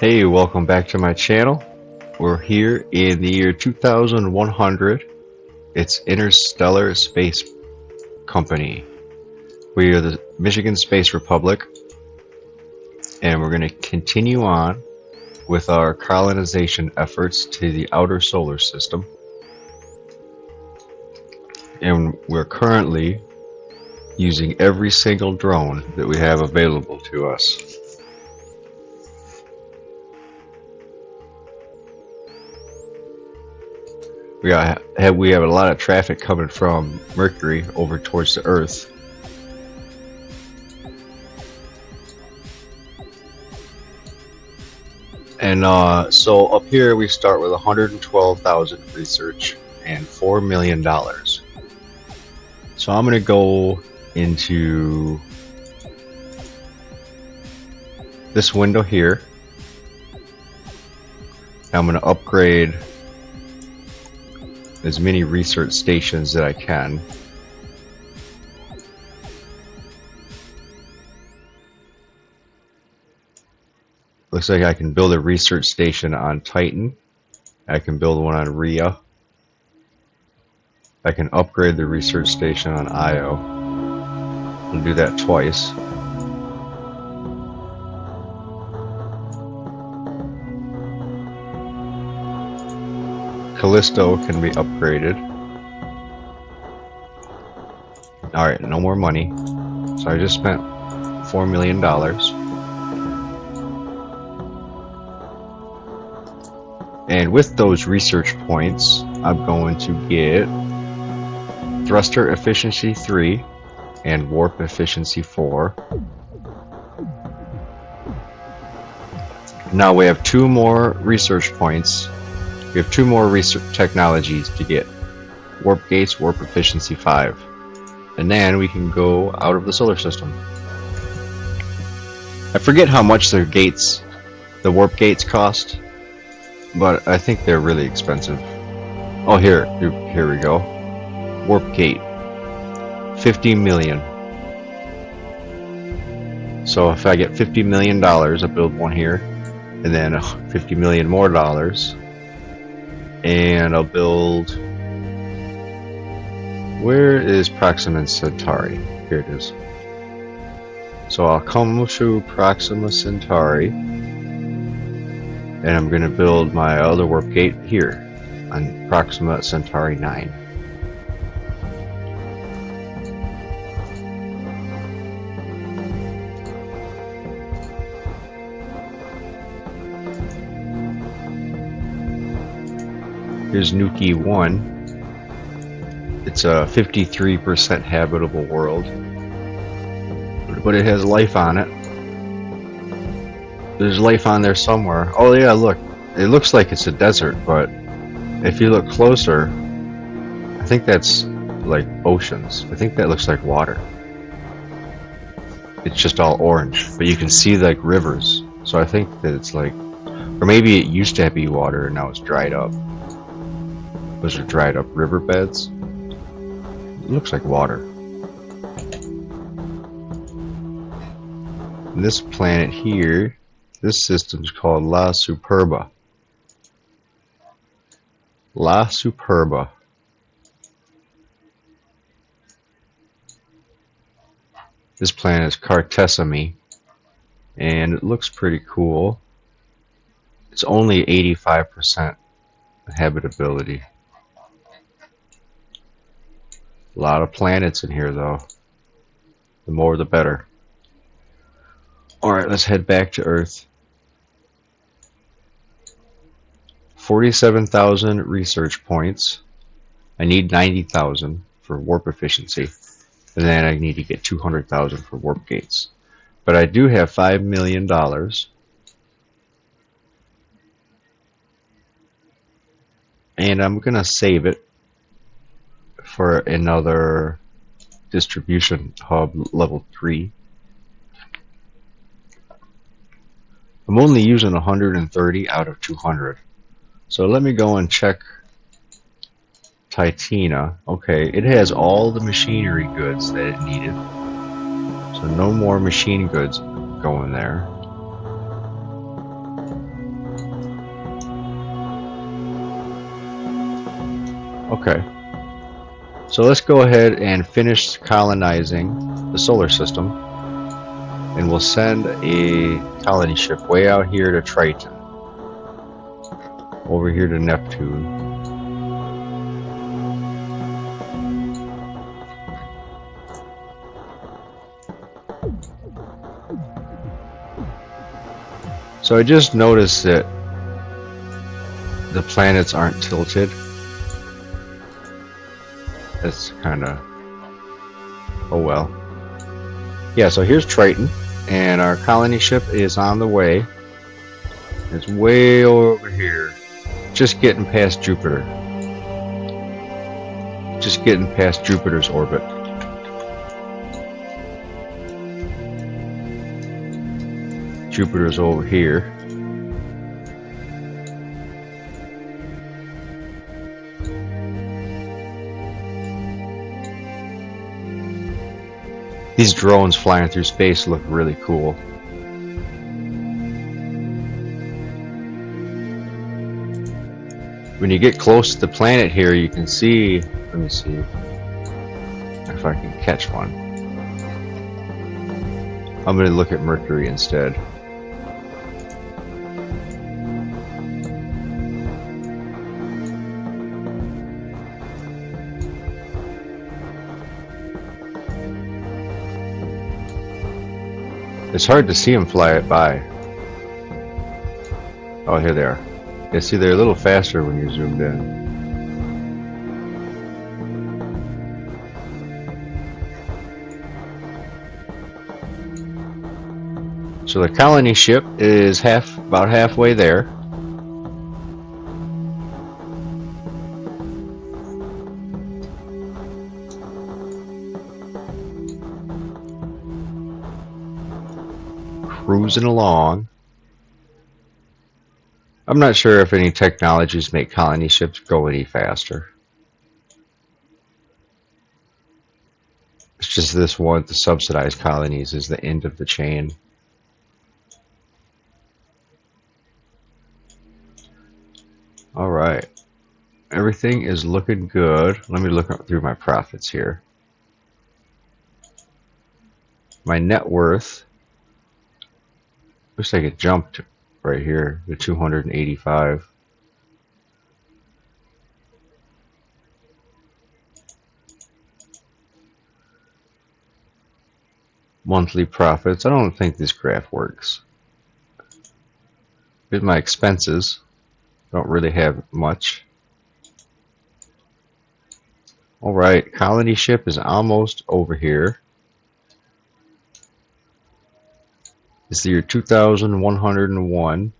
Hey, welcome back to my channel. We're here in the year 2100. It's Interstellar Space Company. We are the Michigan Space Republic, and we're going to continue on with our colonization efforts to the outer solar system. And we're currently using every single drone that we have available to us. We have a lot of traffic coming from Mercury over towards the Earth. And so up here we start with 112,000 research and $4 million. So I'm going to go into this window here. I'm going to upgrade as many research stations that I can. Looks like I can build a research station on Titan. I can build one on Rhea. I can upgrade the research station on Io. I'll do that twice. Callisto can be upgraded. Alright, no more money. So I just spent $4 million. And with those research points, I'm going to get thruster efficiency 3 and warp efficiency 4. Now we have 2 more research points. We have 2 more research technologies to get. Warp gates, warp efficiency 5. And then we can go out of the solar system. I forget how much the warp gates cost, but I think they're really expensive. Oh, here we go. Warp gate, 50 million. So if I get $50 million, I'll build one here, and then $50 million more dollars. And I'll build... Where is Proxima Centauri? Here it is. So I'll come to Proxima Centauri, and I'm going to build my other warp gate here on Proxima Centauri 9. Here's Nuki 1. It's a 53% habitable world, but it has life on it. There's life on there somewhere. Oh yeah, look. It looks like it's a desert, but if you look closer, I think that's like oceans. I think that looks like water. It's just all orange, but you can see like rivers. So I think that it's like, or maybe it used to be water and now it's dried up. Those are dried up riverbeds. It looks like water. And this planet here, this system's called La Superba. La Superba. This planet is Cartesime, and it looks pretty cool. It's only 85% habitability. A lot of planets in here, though. The more, the better. Alright, let's head back to Earth. 47,000 research points. I need 90,000 for warp efficiency. And then I need to get 200,000 for warp gates. But I do have $5 million. And I'm going to save it for another distribution hub level 3. I'm only using 130 out of 200. So let me go and check Titina. Okay, it has all the machinery goods that it needed. So no more machine goods going there. Okay. So let's go ahead and finish colonizing the solar system, and we'll send a colony ship way out here to Triton, over here to Neptune. So I just noticed that the planets aren't tilted. That's kind of, oh well. Yeah, so here's Triton, and our colony ship is on the way. It's way over here, just getting past Jupiter. Just getting past Jupiter's orbit. Jupiter's over here. These drones flying through space look really cool. When you get close to the planet here, you can see, let me see if I can catch one. I'm going to look at Mercury instead. It's hard to see them fly it by. Oh, here they are. Yeah, see, they're a little faster when you're zoomed in. So the colony ship is about halfway there. Cruising along. I'm not sure if any technologies make colony ships go any faster. It's just this one, the subsidized colonies, is the end of the chain. Alright. Everything is looking good. Let me look through my profits here. My net worth looks like it jumped right here to 285. Monthly profits. I don't think this graph works. Here's my expenses. Don't really have much. Alright, colony ship is almost over here. It's the year 2101.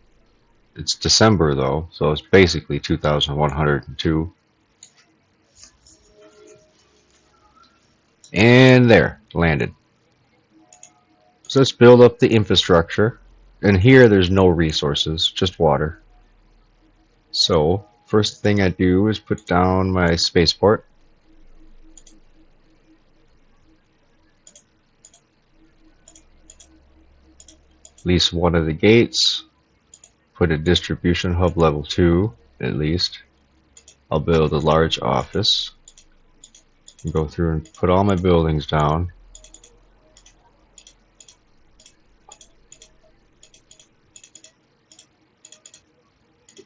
It's December though, so it's basically 2102. And there, landed. So let's build up the infrastructure. And here there's no resources, just water. So first thing I do is put down my spaceport. Lease one of the gates. Put a distribution hub level 2 at least. I'll build a large office. Go through and put all my buildings down.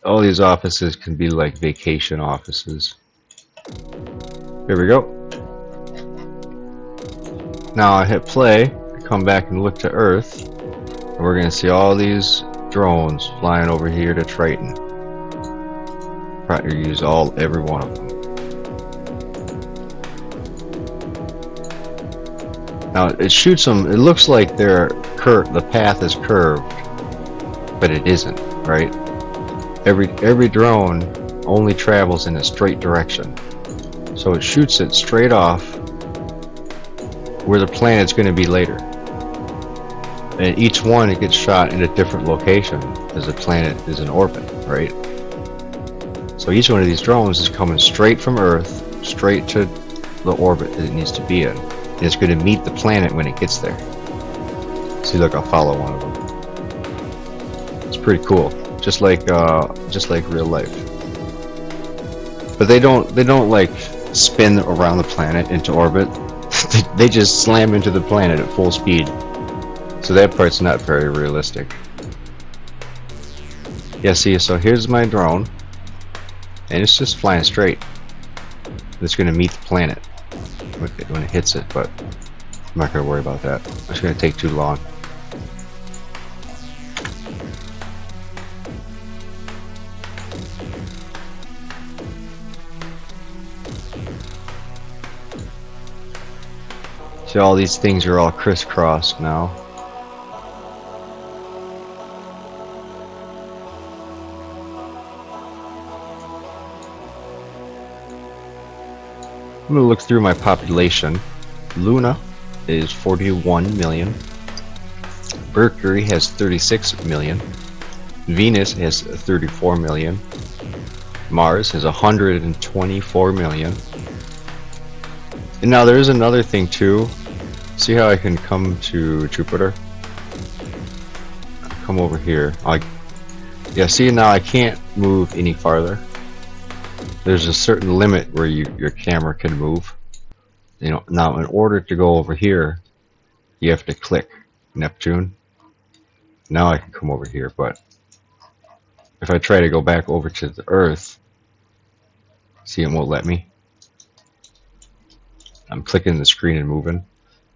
All these offices can be like vacation offices. Here we go. Now I hit play, I come back and look to Earth, and we're going to see all these drones flying over here to Triton. Probably use every one of them. Now it shoots them. It looks like the path is curved, but it isn't, right? Every drone only travels in a straight direction, so it shoots it straight off where the planet's going to be later. And each one, it gets shot in a different location as the planet is in orbit, right? So each one of these drones is coming straight from Earth, straight to the orbit that it needs to be in. And it's going to meet the planet when it gets there. See, look, I'll follow one of them. It's pretty cool, just like real life. But they don't like spin around the planet into orbit. They just slam into the planet at full speed. So that part's not very realistic. Yeah, see, so here's my drone, and it's just flying straight. It's gonna meet the planet when it hits it, but I'm not gonna worry about that. It's gonna take too long. See, all these things are all crisscrossed now. I'm gonna look through my population. Luna is 41 million. Mercury has 36 million. Venus has 34 million. Mars has 124 million. And now there's another thing too. See how I can come to Jupiter? Come over here. Yeah, see, now I can't move any farther. There's a certain limit where your camera can move. You know, now in order to go over here, you have to click Neptune. Now I can come over here, but if I try to go back over to the Earth, see, it won't let me. I'm clicking the screen and moving.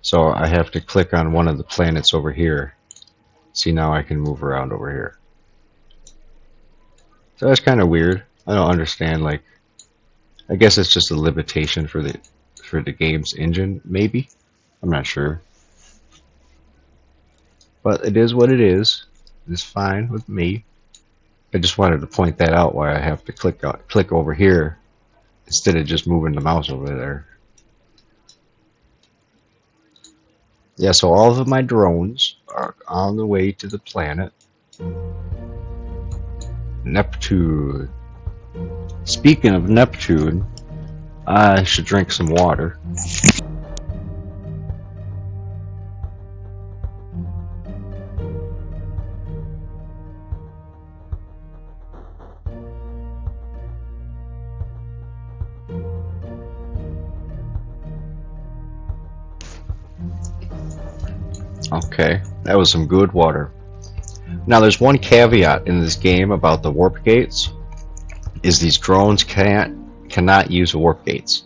So I have to click on one of the planets over here. See, now I can move around over here. So that's kind of weird. I don't understand, like, I guess it's just a limitation for the game's engine, maybe. I'm not sure. But it is what it is. It's fine with me. I just wanted to point that out, why I have to click over here instead of just moving the mouse over there. Yeah, so all of my drones are on the way to the planet Neptune. Speaking of Neptune, I should drink some water. Okay, that was some good water. Now there's one caveat in this game about the warp gates, is these drones cannot use warp gates.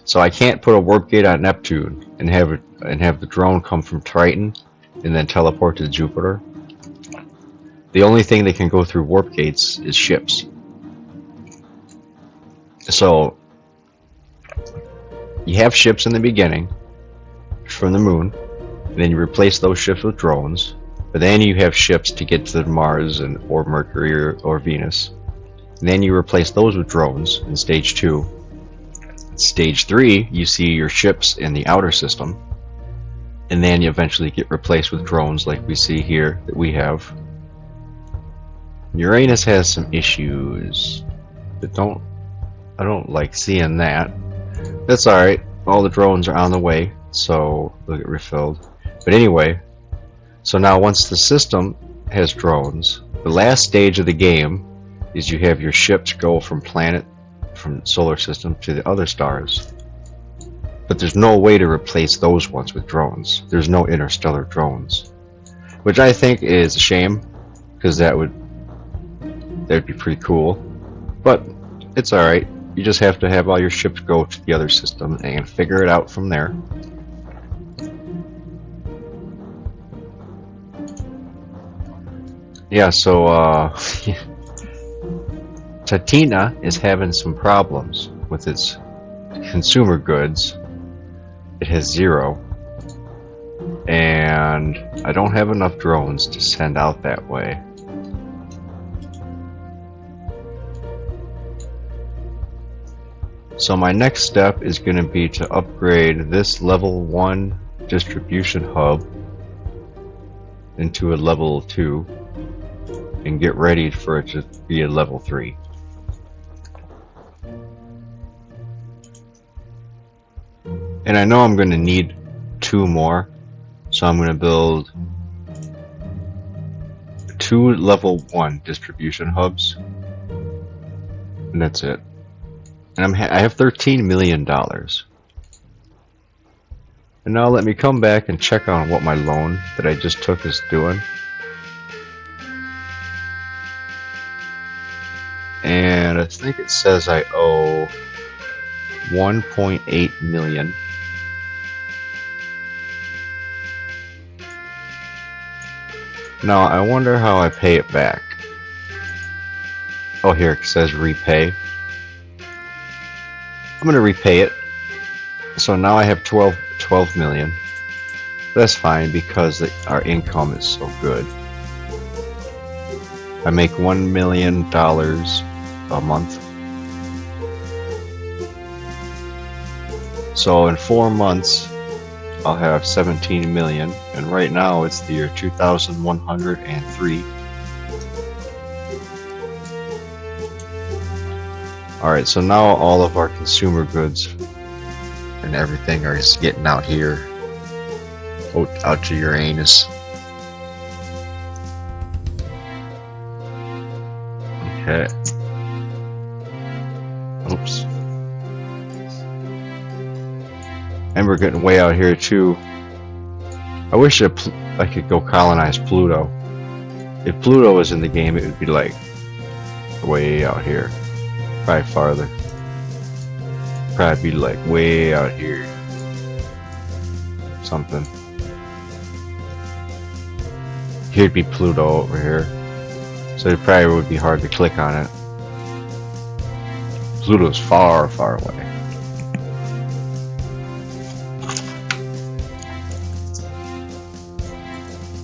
So I can't put a warp gate on Neptune and have the drone come from Triton and then teleport to Jupiter. The only thing that can go through warp gates is ships. So you have ships in the beginning from the moon, and then you replace those ships with drones, but then you have ships to get to Mars or Mercury or Venus. And then you replace those with drones in stage 2. Stage 3, you see your ships in the outer system, and then you eventually get replaced with drones like we see here that we have. Uranus has some issues, but I don't like seeing that. That's alright, all the drones are on the way, so they'll get refilled. But anyway, so now once the system has drones, the last stage of the game is you have your ships go from solar system to the other stars. But there's no way to replace those ones with drones. There's no interstellar drones, which I think is a shame, because that would be pretty cool. But it's alright. You just have to have all your ships go to the other system and figure it out from there. Yeah, so Tatina is having some problems with its consumer goods. It has 0, and I don't have enough drones to send out that way. So my next step is going to be to upgrade this level 1 distribution hub into a level 2 and get ready for it to be a level 3. And I know I'm going to need 2 more, so I'm going to build 2 level 1 distribution hubs, and that's it. And I have $13 million. And now let me come back and check on what my loan that I just took is doing. And I think it says I owe 1.8 million. Now I wonder how I pay it back. Oh, here it says repay. I'm gonna repay it. So now I have 12 million. That's fine because our income is so good. I make $1 million a month. So in 4 months, I'll have 17 million. And right now it's the year 2103. Alright, so now all of our consumer goods and everything are just getting out here. Out to Uranus. Okay. Oops. And we're getting way out here too. I wish I could go colonize Pluto. If Pluto was in the game, it would be like way out here. Probably farther. Probably be like way out here. Something. Here'd be Pluto over here. So it probably would be hard to click on it. Pluto's far, far away.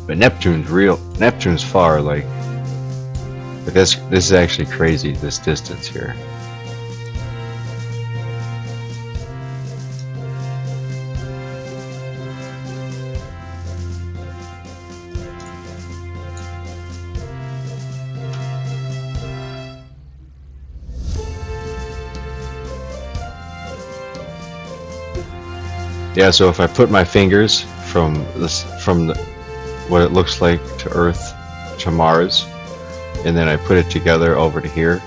But Neptune's far, like this is actually crazy, this distance here. Yeah, so if I put my fingers from what it looks like to Earth to Mars, and then I put it together over to here,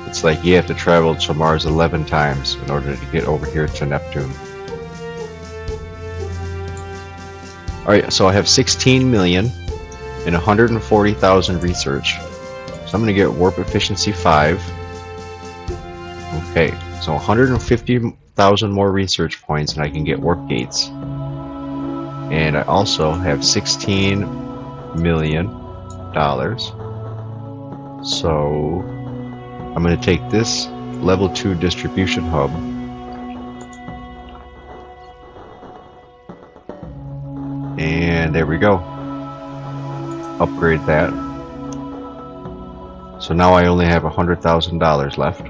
it's like you have to travel to Mars 11 times in order to get over here to Neptune. Alright, so I have 16 million and 140,000 research. So I'm going to get warp efficiency 5. Okay, so 150,000 more research points and I can get warp gates. And I also have $16 million. So I'm going to take this level 2 distribution hub and there we go. Upgrade that. So now I only have $100,000 left.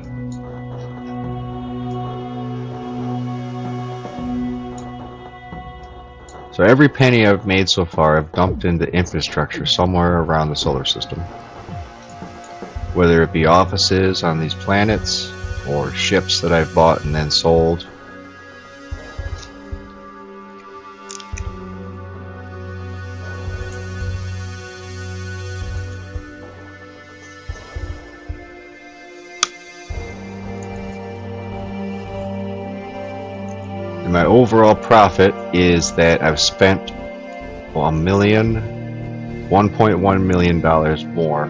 So every penny I've made so far I've dumped into infrastructure somewhere around the solar system. Whether it be offices on these planets or ships that I've bought and then sold. And my overall profit is that I've spent $1.1 million more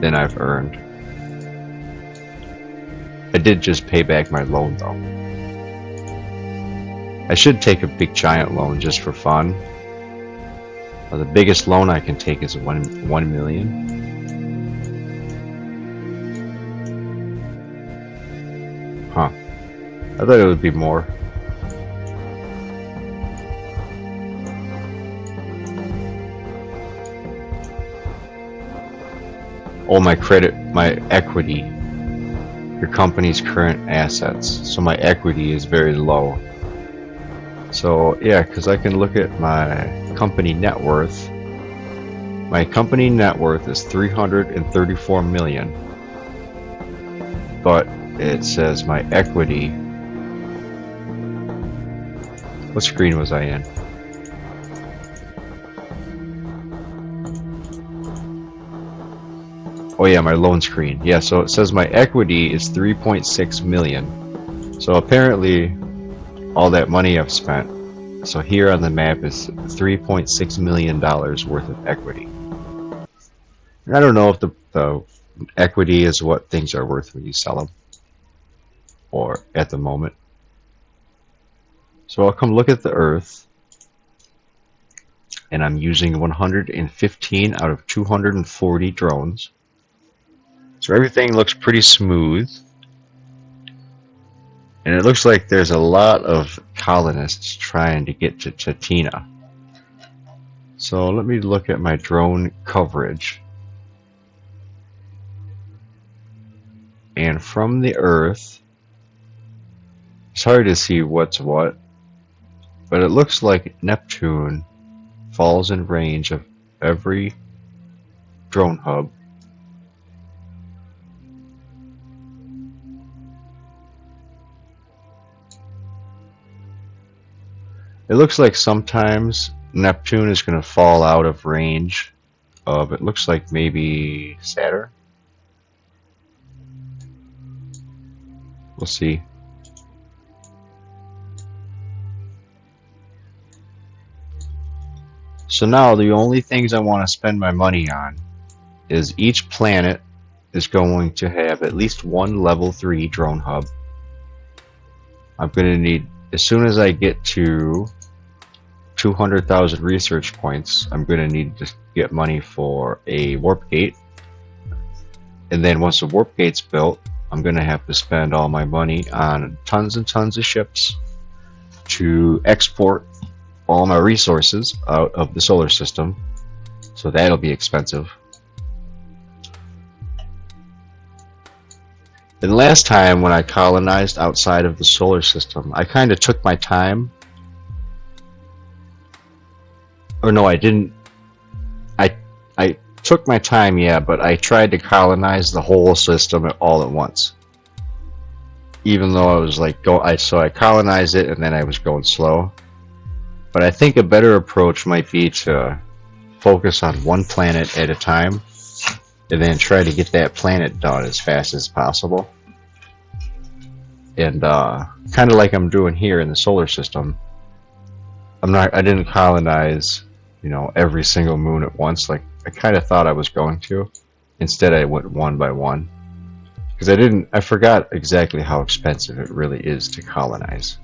than I've earned. I did just pay back my loan though. I should take a big giant loan just for fun. The biggest loan I can take is $1 million. Huh. I thought it would be more. Oh, my credit, my equity, your company's current assets. So my equity is very low. So yeah, because I can look at my company net worth. My company net worth is 334 million. But it says my equity. What screen was I in? Oh yeah, my loan screen. Yeah, so it says my equity is 3.6 million. So apparently all that money I've spent. So here on the map is $3.6 million worth of equity. And I don't know if the equity is what things are worth when you sell them, or at the moment. So I'll come look at the Earth, and I'm using 115 out of 240 drones. So everything looks pretty smooth. And it looks like there's a lot of colonists trying to get to Chatina. So let me look at my drone coverage. And from the Earth, it's hard to see what's what, but it looks like Neptune falls in range of every drone hub. It looks like sometimes Neptune is going to fall out of range of, it looks like maybe Saturn. We'll see. So now the only things I want to spend my money on is each planet is going to have at least one level 3 drone hub. I'm going to need, as soon as I get to 200,000 research points, I'm going to need to get money for a warp gate. And then once the warp gate's built, I'm going to have to spend all my money on tons and tons of ships to export all my resources out of the solar system. So that'll be expensive. And last time when I colonized outside of the solar system, I kind of took my time. Or no, I didn't. I took my time, yeah, but I tried to colonize the whole system all at once. Even though I was like, so I colonized it and then I was going slow. But I think a better approach might be to focus on one planet at a time and then try to get that planet done as fast as possible. And kind of like I'm doing here in the solar system, I didn't colonize, every single moon at once like I kind of thought I was going to. Instead I went one by one. Because I forgot exactly how expensive it really is to colonize.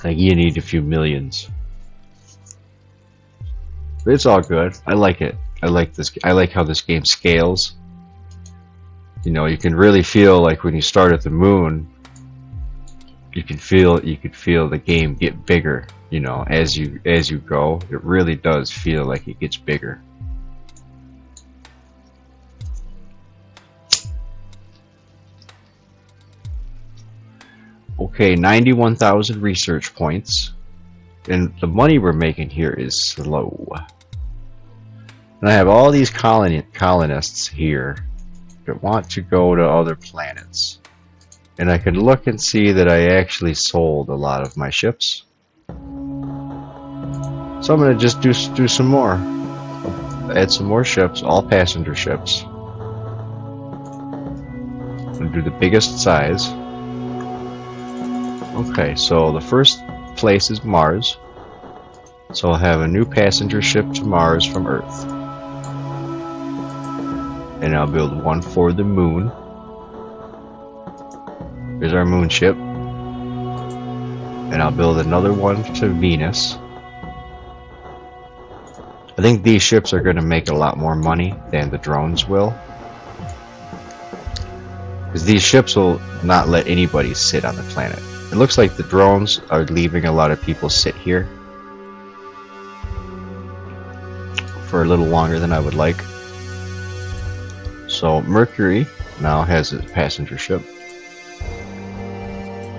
Like you need a few millions. But it's all good. I like it. I like how this game scales. You can really feel like when you start at the moon, you could feel the game get bigger, as you go. It really does feel like it gets bigger. Okay, 91,000 research points. And the money we're making here is slow. And I have all these colonists here that want to go to other planets. And I can look and see that I actually sold a lot of my ships. So I'm going to just do some more. Add some more ships, all passenger ships. I'm going to do the biggest size. Okay, so the first place is Mars. So I'll have a new passenger ship to Mars from Earth. And I'll build one for the moon. Here's our moon ship. And I'll build another one to Venus. I think these ships are going to make a lot more money than the drones will. Because these ships will not let anybody sit on the planet. It looks like the drones are leaving a lot of people sit here for a little longer than I would like. So Mercury now has a passenger ship.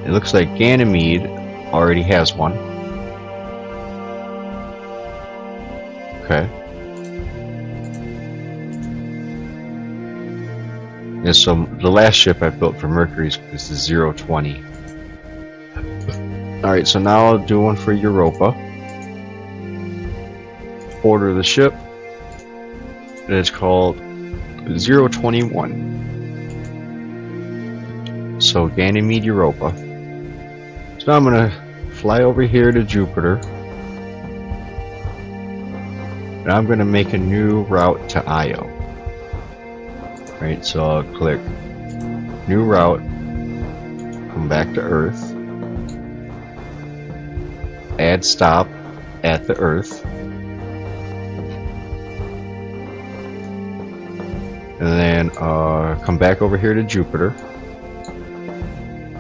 It looks like Ganymede already has one. Okay. And so the last ship I built for Mercury is the 020. Alright, so now I'll do one for Europa. Order the ship. And it's called 021. So Ganymede, Europa. So now I'm gonna fly over here to Jupiter, and I'm gonna make a new route to Io. Right, so I'll click New Route, come back to Earth, add stop at the Earth, and then come back over here to Jupiter,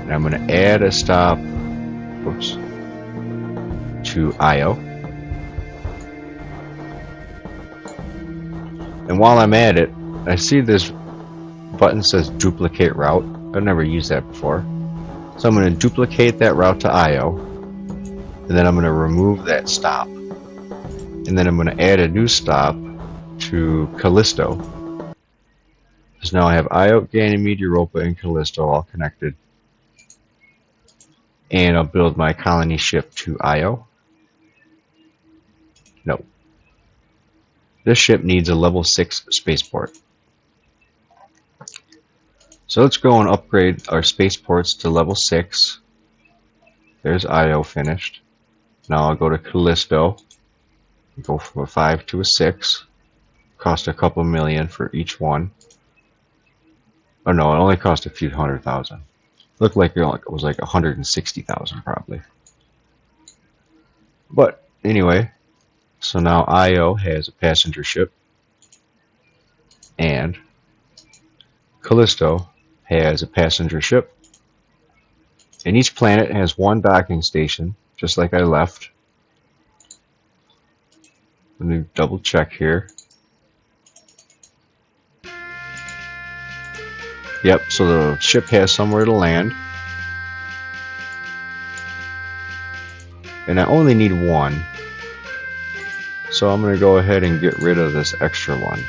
and I'm going to add a stop, whoops, to Io. And while I'm at it, I see this button says duplicate route. I've never used that before. So I'm going to duplicate that route to Io, and then I'm going to remove that stop. And then I'm going to add a new stop to Callisto. So now I have Io, Ganymede, Europa, and Callisto all connected. And I'll build my colony ship to Io. No. This ship needs a level 6 spaceport. So let's go and upgrade our spaceports to level 6. There's Io finished. Now I'll go to Callisto. Go from a 5 to a 6. Cost a couple million for each one. Oh no, it only cost a few $100,000. Looked like it was like 160,000 probably. But anyway, so now Io has a passenger ship, and Callisto has a passenger ship, and each planet has one docking station, just like I left. Let me double check here. Yep, so the ship has somewhere to land. And I only need one. So I'm going to go ahead and get rid of this extra one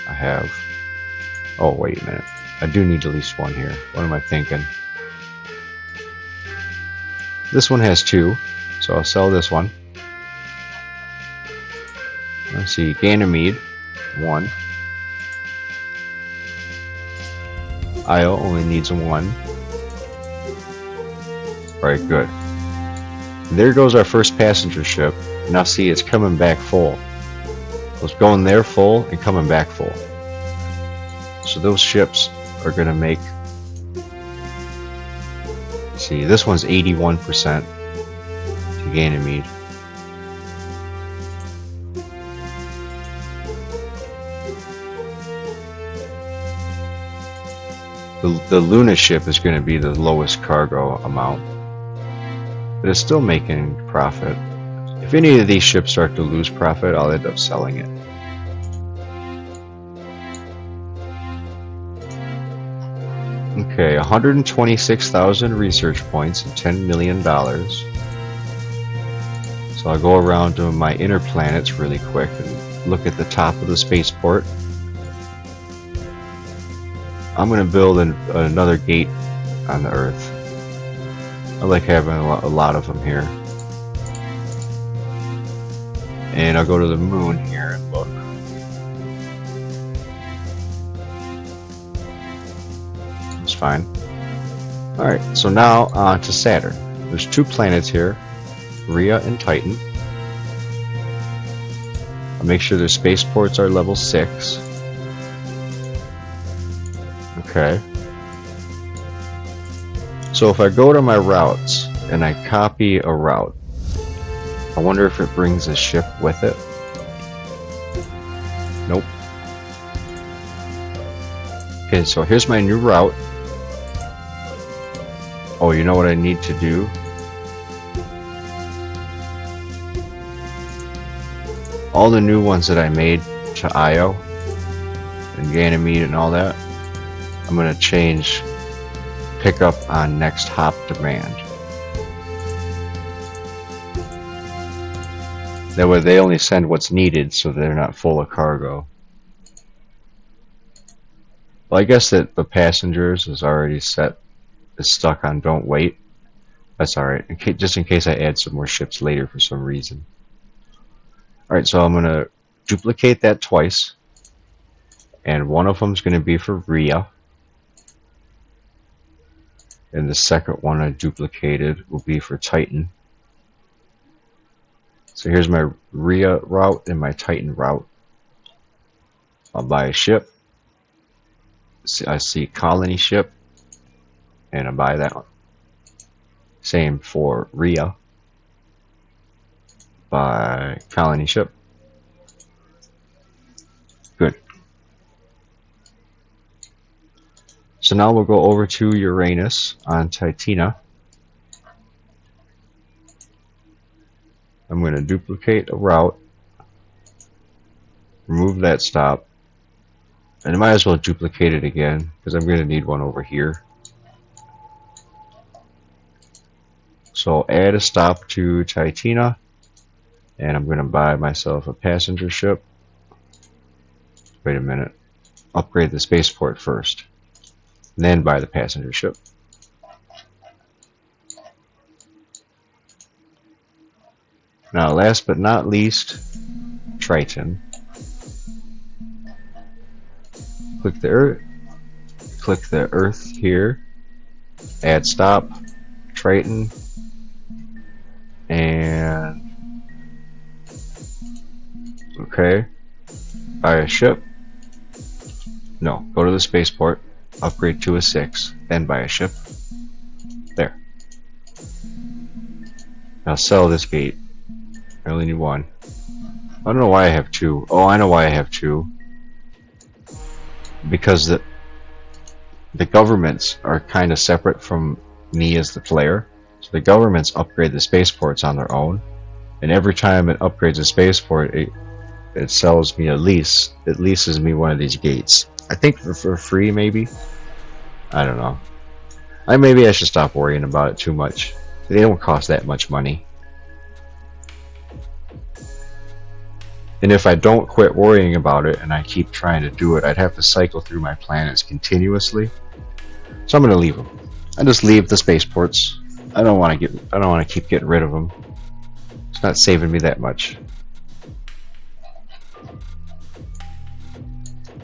I have. Oh, wait a minute. I do need at least one here. What am I thinking? This one has 2, so I'll sell this one. Let's see, Ganymede, 1. Io only needs 1. Alright, good. There goes our first passenger ship. Now see, it's coming back full. It was going there full and coming back full. So those ships are going to make... See, this one's 81% to Ganymede. The Luna ship is going to be the lowest cargo amount, but it's still making profit. If any of these ships start to lose profit, I'll end up selling it. Okay, 126,000 research points and $10 million. So I'll go around to my inner planets really quick and look at the top of the spaceport. I'm going to build another gate on the Earth. I like having a lot of them here. And I'll go to the moon here and look. It's fine. Alright, so now on to Saturn. There's 2 planets here, Rhea and Titan. I'll make sure their spaceports are level 6. Okay. So if I go to my routes and I copy a route, I wonder if it brings a ship with it. Nope. Okay, so here's my new route. Oh, you know what I need to do? All the new ones that I made to Io and Ganymede and all that, I'm going to change pick up on next hop demand. That way they only send what's needed, so they're not full of cargo. Well, I guess that the passengers is already set. It's stuck on don't wait. That's alright, just in case I add some more ships later for some reason. Alright, so I'm going to duplicate that twice. And one of them is going to be for Rhea. And the second one I duplicated will be for Titan. So here's my Rhea route and my Titan route. I'll buy a ship. I see colony ship, and I buy that one. Same for Rhea. Buy colony ship. Good. So now we'll go over to Uranus on Titina. I'm going to duplicate a route, remove that stop, and I might as well duplicate it again because I'm going to need one over here. So add a stop to Titina, and I'm going to buy myself a passenger ship. Wait a minute. Upgrade the spaceport first, then buy the passenger ship. Now, last but not least, Triton. Click the Earth here, add stop, Triton, and okay, buy a ship. No, go to the spaceport, upgrade to a 6, then buy a ship. There. Now sell this gate. I only need one. I don't know why I have two. Oh, I know why I have two. Because the governments are kind of separate from me as the player. So the governments upgrade the spaceports on their own, and every time it upgrades a spaceport, it sells me a lease. It leases me one of these gates. I think for free, maybe. I don't know. Maybe I should stop worrying about it too much. They don't cost that much money. And if I don't quit worrying about it and I keep trying to do it, I'd have to cycle through my planets continuously. So I'm going to leave them. I just leave the spaceports. I don't want to keep getting rid of them. It's not saving me that much.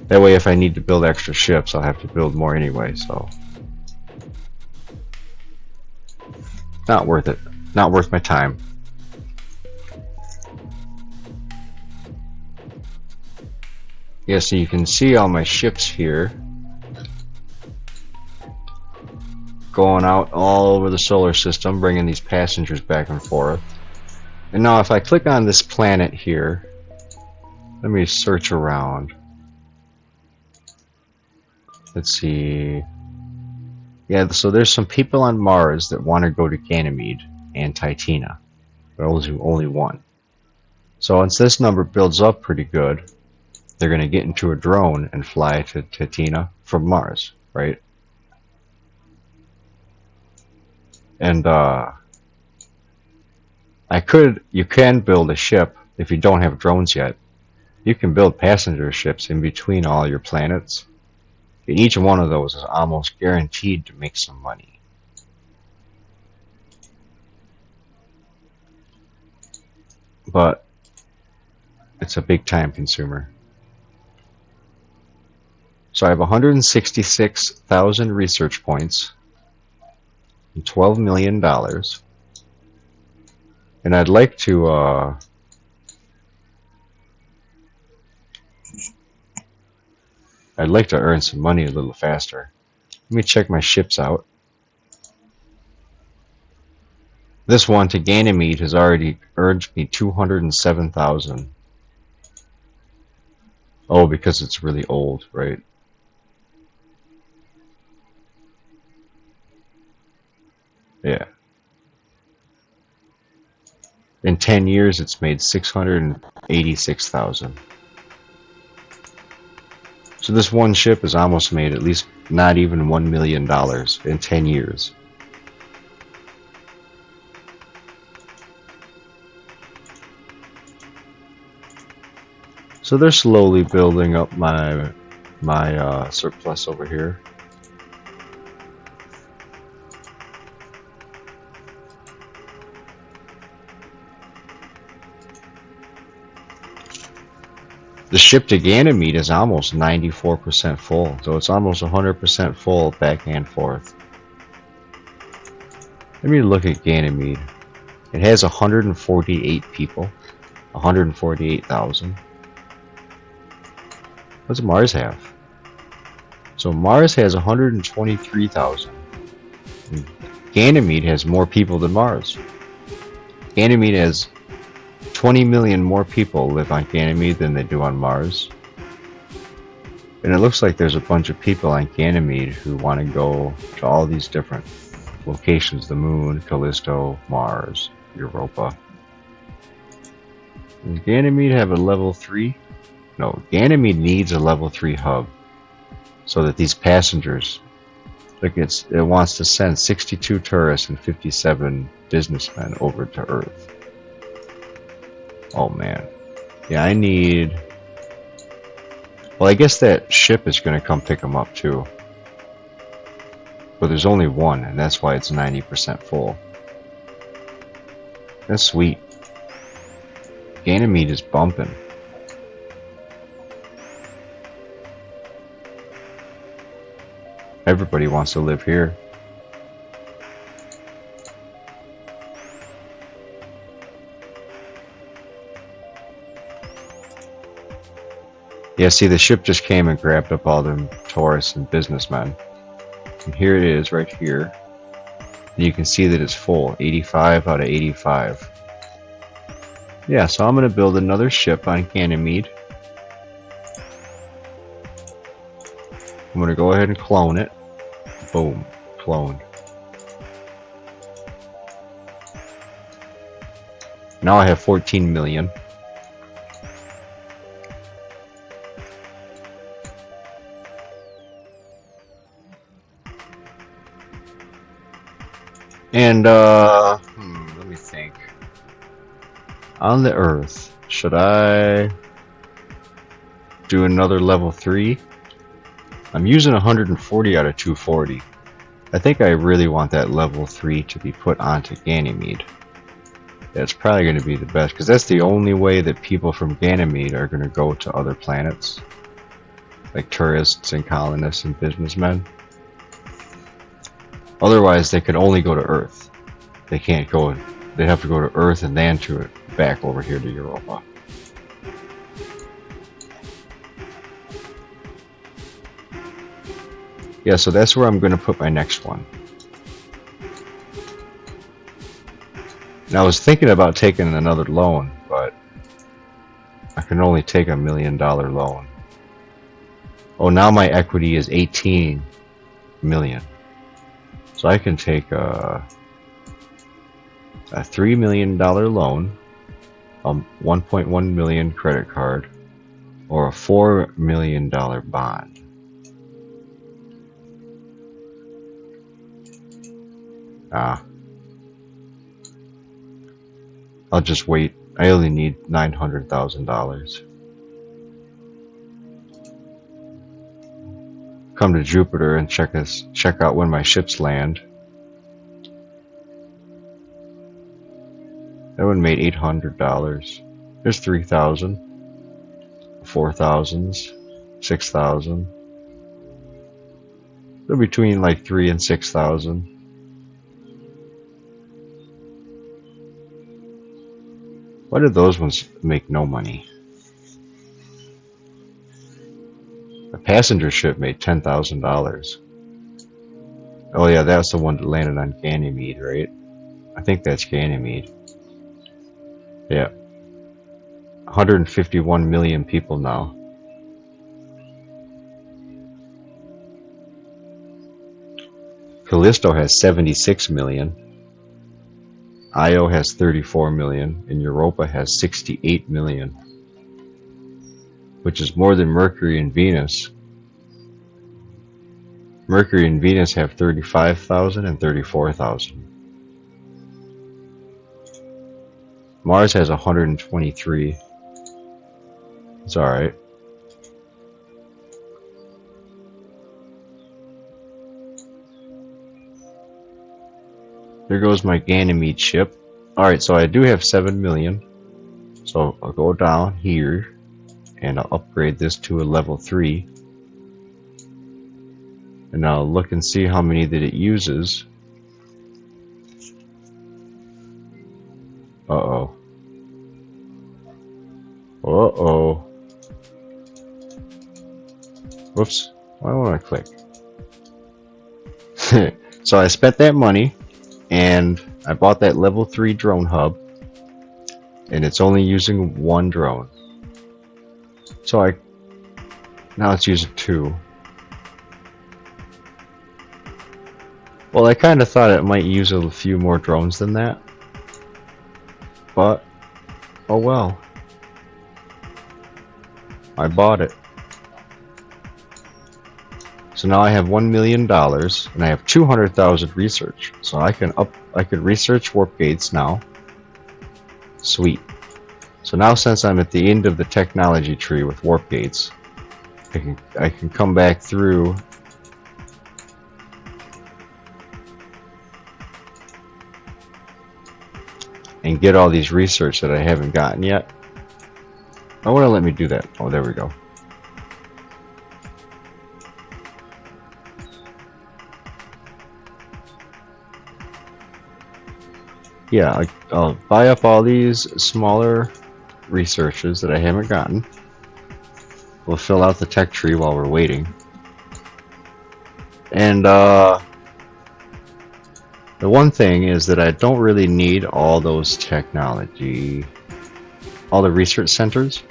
That way, if I need to build extra ships, I'll have to build more anyway. So, not worth it. Not worth my time. Yeah, so you can see all my ships here going out all over the solar system, bringing these passengers back and forth. And now if I click on this planet here, let me search around. Let's see. Yeah, so there's some people on Mars that want to go to Ganymede and Titina, but only one. So once this number builds up pretty good, they're going to get into a drone and fly to Titina from Mars, right? And you can build a ship if you don't have drones yet. You can build passenger ships in between all your planets. And each one of those is almost guaranteed to make some money. But it's a big time consumer. So I have 166,000 research points and $12 million. And I'd like to earn some money a little faster. Let me check my ships out. This one to Ganymede has already earned me 207,000. Oh, because it's really old, right? Yeah. In 10 years, it's made 686,000. So this one ship has almost made at least not even $1 million in 10 years. So they're slowly building up my surplus over here. The ship to Ganymede is almost 94% full, so it's almost 100% full back and forth. Let me look at Ganymede. It has 148 people, 148,000. What does Mars have? So Mars has 123,000. Ganymede has more people than Mars. Ganymede has 20 million more people live on Ganymede than they do on Mars. And it looks like there's a bunch of people on Ganymede who want to go to all these different locations: the Moon, Callisto, Mars, Europa. Does Ganymede have a level 3? No, Ganymede needs a level 3 hub so that these passengers, like it wants to send 62 tourists and 57 businessmen over to Earth. Oh man. Yeah, I need... Well, I guess that ship is going to come pick them up too. But there's only one, and that's why it's 90% full. That's sweet. Ganymede is bumping. Everybody wants to live here. Yeah, see, the ship just came and grabbed up all them tourists and businessmen. And here it is, right here. And you can see that it's full, 85 out of 85. Yeah, so I'm going to build another ship on Ganymede. I'm going to go ahead and clone it. Boom, cloned. Now I have 14 million. And, let me think. On the Earth, should I do another level 3? I'm using 140 out of 240. I think I really want that level 3 to be put onto Ganymede. That's probably going to be the best, because that's the only way that people from Ganymede are going to go to other planets. Like tourists and colonists and businessmen. Otherwise, they could only go to Earth. They can't go... They have to go to Earth and then to it back over here to Europa. Yeah, so that's where I'm going to put my next one. Now, I was thinking about taking another loan, but I can only take $1 million loan. Oh, now my equity is 18 million. So I can take a $3 million loan, a 1.1 million credit card, or a $4 million bond. I'll just wait. I only need $900,000. Come to Jupiter and check out when my ships land. That one made $800. There's 3,000, 4,000s, 6,000. They're between like 3,000 and 6,000. Why did those ones make no money? A passenger ship made $10,000. Oh yeah, that's the one that landed on Ganymede, right? I think that's Ganymede. Yeah. 151 million people now. Callisto has 76 million. Io has 34 million, and Europa has 68 million, which is more than Mercury and Venus. Mercury and Venus have 35,000 and 34,000. Mars has 123. It's alright. There goes my Ganymede ship. Alright, so I do have 7 million. So I'll go down here and I'll upgrade this to a level 3. And I'll look and see how many that it uses. Uh-oh. Uh-oh. Whoops. Why won't I click? So I spent that money, and I bought that level 3 drone hub, and it's only using 1 drone. So now it's using 2. Well, I kind of thought it might use a few more drones than that, but oh well. I bought it. So now I have $1 million, and I have 200,000 research. So I could research warp gates now. Sweet. So now, since I'm at the end of the technology tree with warp gates, I can come back through and get all these research that I haven't gotten yet. I want to let me do that. Oh, there we go. Yeah, I'll buy up all these smaller researches that I haven't gotten. We'll fill out the tech tree while we're waiting. And the one thing is that I don't really need all those all the research centers.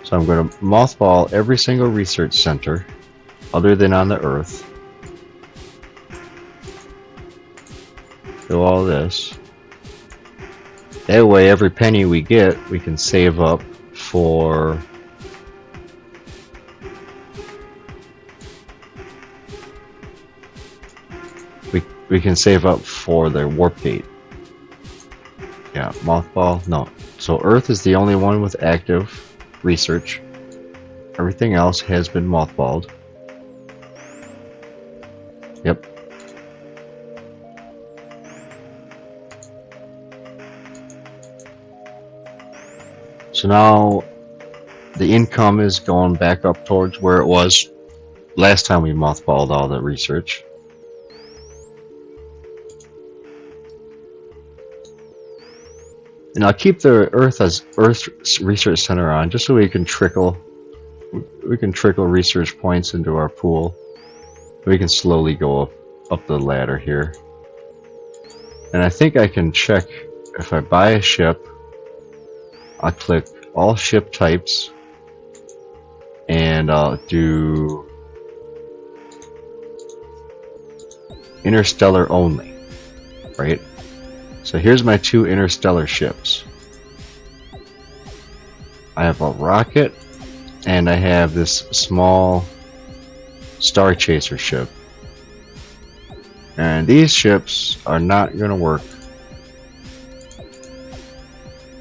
So I'm going to mothball every single research center other than on the Earth. Do all this. That way, every penny we get, we can save up for we can save up for the warp gate. Yeah, mothball. No. So Earth is the only one with active research. Everything else has been mothballed. Yep. So now the income is going back up towards where it was last time we mothballed all the research. And I'll keep the Earth Research Center on just so we can trickle research points into our pool. We can slowly go up the ladder here. And I think I can check if I buy a ship. I'll click all ship types, and I'll do Interstellar only, right? So here's my 2 interstellar ships. I have a rocket, and I have this small Star Chaser ship. And these ships are not going to work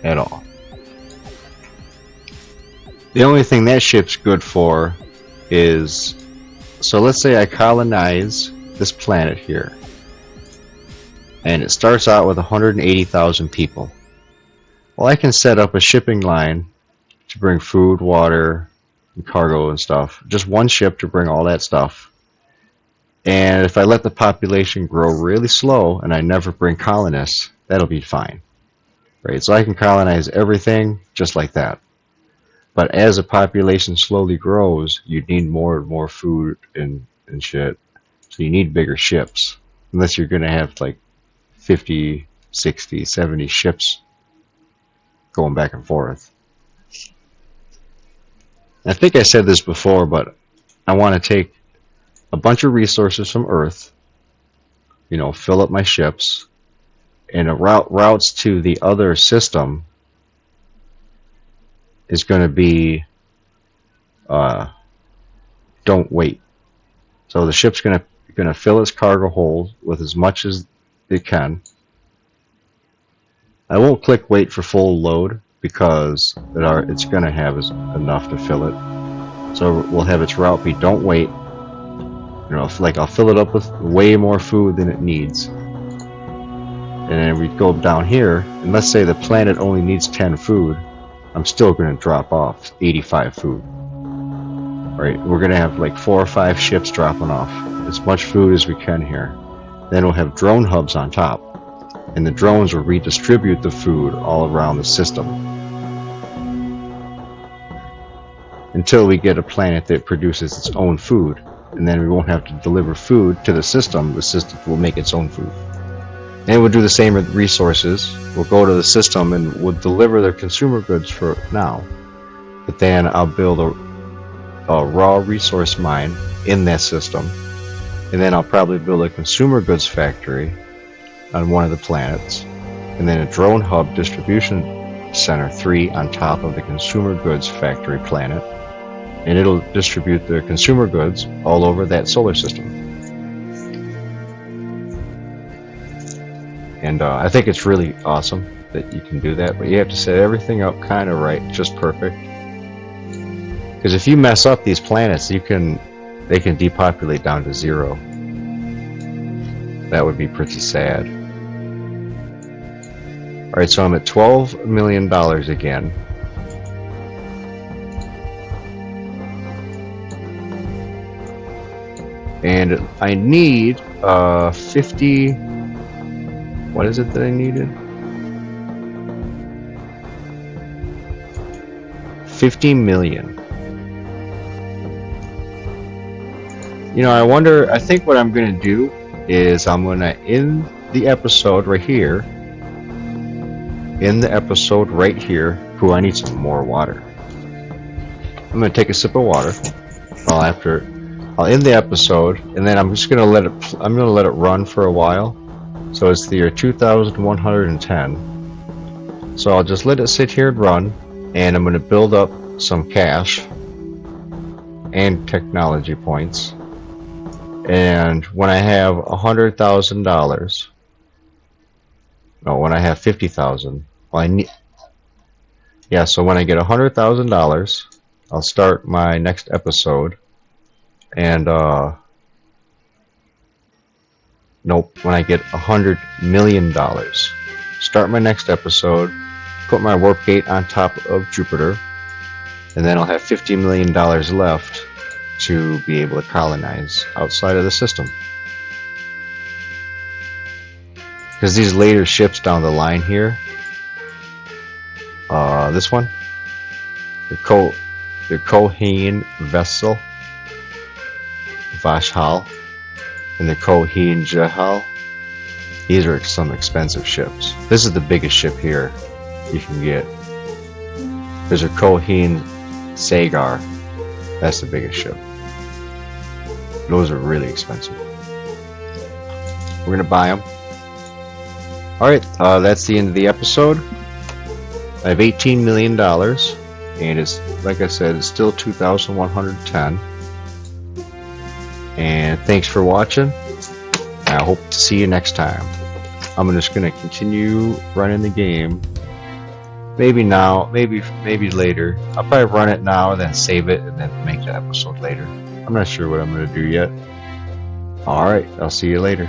at all. The only thing that ship's good for is, so let's say I colonize this planet here, and it starts out with 180,000 people. Well, I can set up a shipping line to bring food, water, and cargo and stuff. Just one ship to bring all that stuff. And if I let the population grow really slow and I never bring colonists, that'll be fine. Right? So I can colonize everything just like that. But as the population slowly grows, you need more and more food and shit. So you need bigger ships. Unless you're going to have like 50, 60, 70 ships going back and forth. I think I said this before, but I want to take a bunch of resources from Earth, fill up my ships, and routes to the other system is going to be don't wait. So the ship's going to fill its cargo hold with as much as it can. I won't click wait for full load because it's going to have enough to fill it. So we'll have its route be don't wait. Like I'll fill it up with way more food than it needs. And then we go down here, and let's say the planet only needs 10 food. I'm still going to drop off 85 food. Right, we're gonna have like 4 or 5 ships dropping off as much food as we can here. Then we'll have drone hubs on top, and the drones will redistribute the food all around the system until we get a planet that produces its own food, and then we won't have to deliver food to the system. The system will make its own food. And we'll do the same with resources. We'll go to the system and we'll deliver the consumer goods for now, but then I'll build a raw resource mine in that system, and then I'll probably build a consumer goods factory on one of the planets, and then a drone hub distribution center 3 on top of the consumer goods factory planet, and it'll distribute the consumer goods all over that solar system. And I think it's really awesome that you can do that, but you have to set everything up kind of right, just perfect. Because if you mess up these planets, they can depopulate down to 0. That would be pretty sad. Alright, so I'm at $12 million again. And I need 50... What is it that I needed? 50 million. You know, I think what I'm going to do is I'm going to end the episode right here. In the episode right here. Ooh, I need some more water. I'm going to take a sip of water. Well, I'll end the episode, and then I'm just going to let it run for a while. So it's the year 2110. So I'll just let it sit here and run, and I'm going to build up some cash and technology points. And when I have $100,000, no, when I have 50,000, well, so when I get $100,000, I'll start my next episode, and nope, when I get $100 million, start my next episode, put my warp gate on top of Jupiter, and then I'll have $50 million left to be able to colonize outside of the system. Because these later ships down the line here, this one, the Kohen vessel, Vashal, and the Kohen Jehal, these are some expensive ships. This is the biggest ship here you can get. There's a Kohen Sagar, that's the biggest ship. Those are really expensive. We're gonna buy them. Alright, that's the end of the episode. I have $18 million, and it's, like I said, it's still 2110. And thanks for watching. I hope to see you next time. I'm just gonna continue running the game. Maybe now, maybe later. I'll probably run it now, then save it, and then make the episode later. I'm not sure what I'm gonna do yet. Alright, I'll see you later.